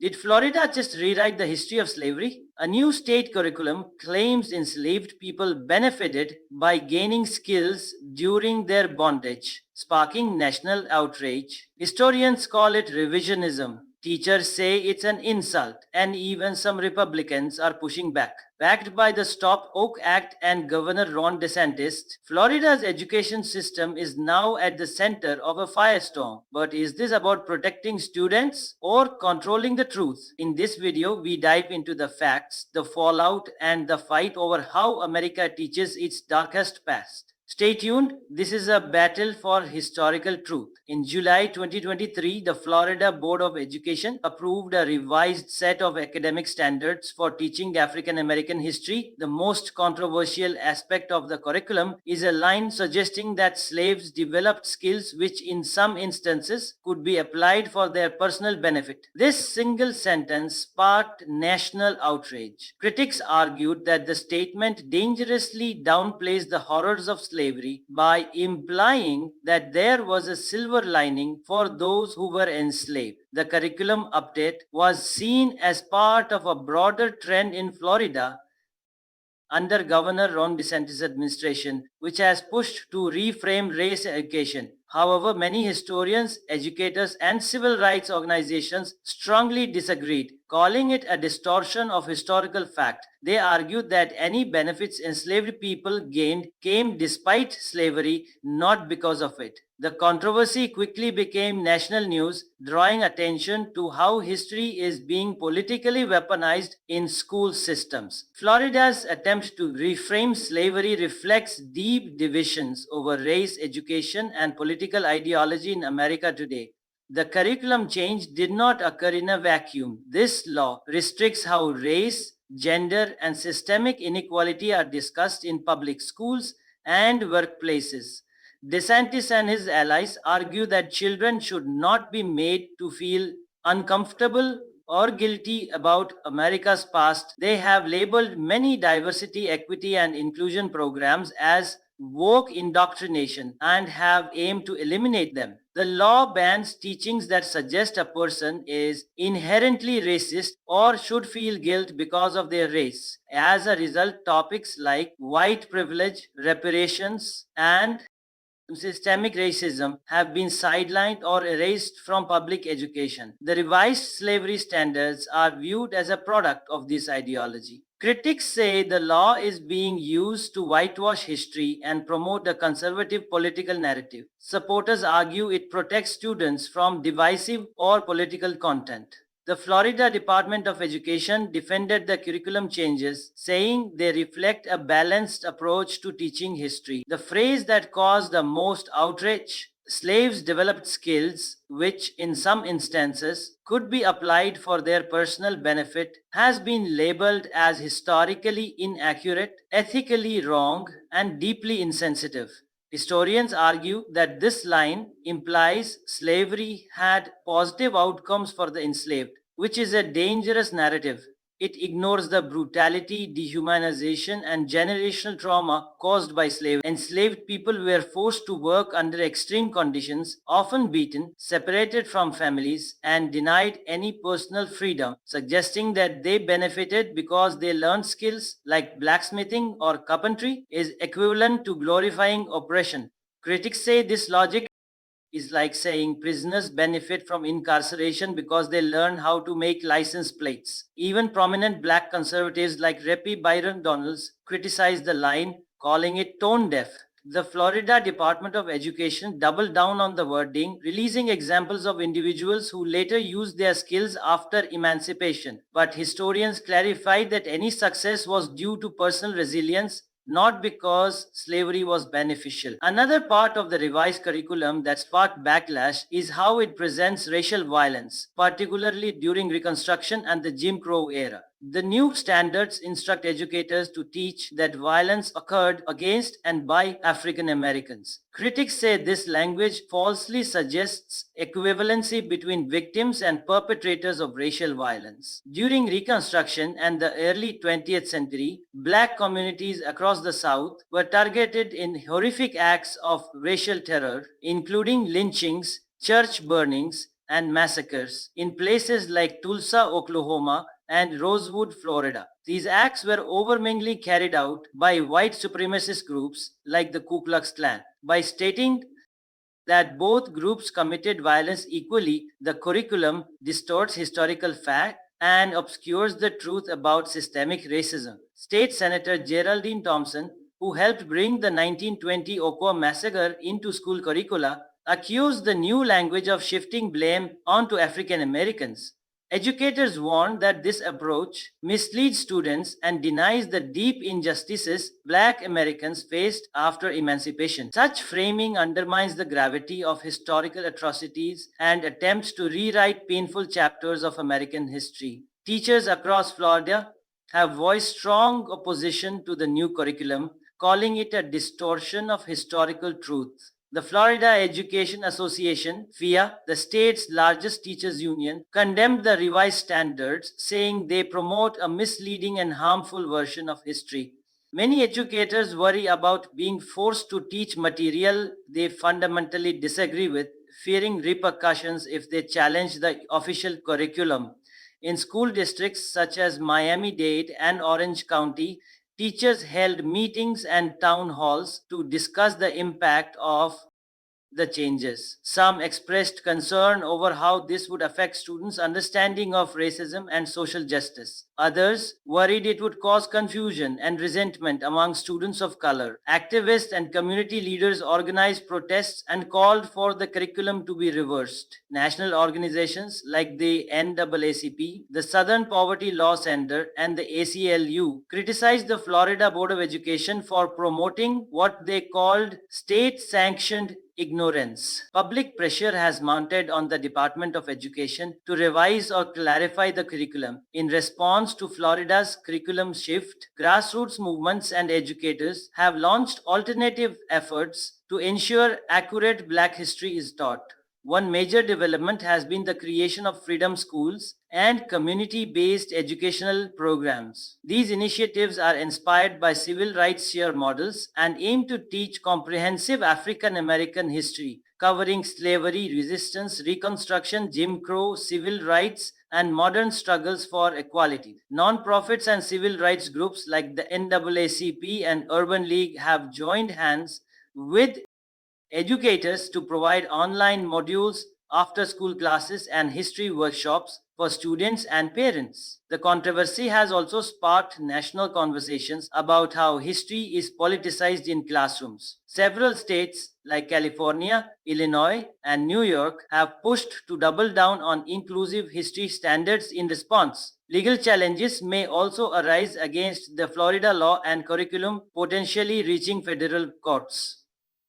Did Florida just rewrite the history of slavery? A new state curriculum claims enslaved people benefited by gaining skills during their bondage, sparking national outrage. Historians call it revisionism. Teachers say it's an insult, and even some Republicans are pushing back. Backed by the Stop Oak Act and Governor Ron DeSantis, Florida's education system is now at the center of a firestorm. But is this about protecting students or controlling the truth? In this video, we dive into the facts, the fallout, and the fight over how America teaches its darkest past. Stay tuned. This is a battle for historical truth. In July 2023, the Florida Board of Education approved a revised set of academic standards for teaching African American history. The most controversial aspect of the curriculum is a line suggesting that slaves developed skills which, in some instances, could be applied for their personal benefit. This single sentence sparked national outrage. Critics argued that the statement dangerously downplays the horrors of slavery by implying that there was a silver lining for those who were enslaved. The curriculum update was seen as part of a broader trend in Florida under Governor Ron DeSantis' administration, which has pushed to reframe race education. However, many historians, educators, and civil rights organizations strongly disagreed, calling it a distortion of historical fact. They argued that any benefits enslaved people gained came despite slavery, not because of it. The controversy quickly became national news, drawing attention to how history is being politically weaponized in school systems. Florida's attempt to reframe slavery reflects deep divisions over race, education, and political ideology in America today. The curriculum change did not occur in a vacuum. This law restricts how race, gender, and systemic inequality are discussed in public schools and workplaces. DeSantis and his allies argue that children should not be made to feel uncomfortable or guilty about America's past. They have labeled many diversity, equity, and inclusion programs as woke indoctrination and have aimed to eliminate them. The law bans teachings that suggest a person is inherently racist or should feel guilt because of their race. As a result, topics like white privilege, reparations, and systemic racism have been sidelined or erased from public education. The revised slavery standards are viewed as a product of this ideology. Critics say the law is being used to whitewash history and promote a conservative political narrative. Supporters argue it protects students from divisive or political content. The Florida Department of Education defended the curriculum changes, saying they reflect a balanced approach to teaching history. The phrase that caused the most outrage, slaves developed skills which, in some instances, could be applied for their personal benefit, has been labeled as historically inaccurate, ethically wrong, and deeply insensitive. Historians argue that this line implies slavery had positive outcomes for the enslaved, which is a dangerous narrative. It ignores the brutality, dehumanization, and generational trauma caused by slavery. Enslaved people were forced to work under extreme conditions, often beaten, separated from families, and denied any personal freedom, suggesting that they benefited because they learned skills like blacksmithing or carpentry is equivalent to glorifying oppression. Critics say this logic is like saying prisoners benefit from incarceration because they learn how to make license plates. Even prominent black conservatives like Reppy Byron Donalds criticize the line, calling it tone deaf. The Florida Department of Education doubled down on the wording, releasing examples of individuals who later used their skills after emancipation. But historians clarified that any success was due to personal resilience, not because slavery was beneficial. Another part of the revised curriculum that sparked backlash is how it presents racial violence, particularly during Reconstruction and the Jim Crow era. The new standards instruct educators to teach that violence occurred against and by African Americans. Critics say this language falsely suggests equivalency between victims and perpetrators of racial violence. During Reconstruction and the early 20th century, black communities across the South were targeted in horrific acts of racial terror, including lynchings, church burnings, and massacres in places like Tulsa, Oklahoma, and Rosewood, Florida. These acts were overwhelmingly carried out by white supremacist groups like the Ku Klux Klan. By stating that both groups committed violence equally, the curriculum distorts historical fact and obscures the truth about systemic racism. State Senator Geraldine Thompson, who helped bring the 1920 Ocoa massacre into school curricula, accused the new language of shifting blame onto African Americans. Educators warn that this approach misleads students and denies the deep injustices black Americans faced after emancipation. Such framing undermines the gravity of historical atrocities and attempts to rewrite painful chapters of American history. Teachers across Florida have voiced strong opposition to the new curriculum, calling it a distortion of historical truth. The Florida Education Association, FIA, the state's largest teachers union, condemned the revised standards, saying they promote a misleading and harmful version of history. Many educators worry about being forced to teach material they fundamentally disagree with, fearing repercussions if they challenge the official curriculum. In school districts such as Miami-Dade and Orange County, teachers held meetings and town halls to discuss the impact of the changes. Some expressed concern over how this would affect students' understanding of racism and social justice. Others worried it would cause confusion and resentment among students of color. Activists and community leaders organized protests and called for the curriculum to be reversed. National organizations like the NAACP, the Southern Poverty Law Center, and the ACLU criticized the Florida Board of Education for promoting what they called state-sanctioned ignorance. Public pressure has mounted on the Department of Education to revise or clarify the curriculum. In response to Florida's curriculum shift, grassroots movements and educators have launched alternative efforts to ensure accurate Black history is taught. One major development has been the creation of freedom schools and community-based educational programs. These initiatives are inspired by civil rights share models and aim to teach comprehensive African American history, covering slavery, resistance, Reconstruction, Jim Crow, civil rights, and modern struggles for equality. Nonprofits and civil rights groups like the NAACP and Urban League have joined hands with educators to provide online modules, after-school classes, and history workshops for students and parents. The controversy has also sparked national conversations about how history is politicized in classrooms. Several states like California, Illinois, and New York have pushed to double down on inclusive history standards in response. Legal challenges may also arise against the Florida law and curriculum, potentially reaching federal courts.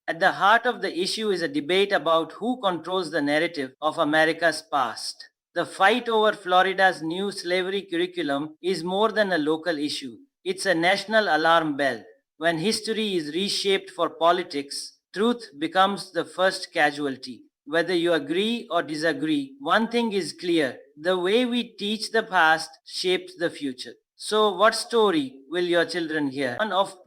At the heart of the issue is a debate about who controls the narrative of America's past. The fight over Florida's new slavery curriculum is more than a local issue. It's a national alarm bell. When history is reshaped for politics, truth becomes the first casualty. Whether you agree or disagree, one thing is clear. The way we teach the past shapes the future. So what story will your children hear? One of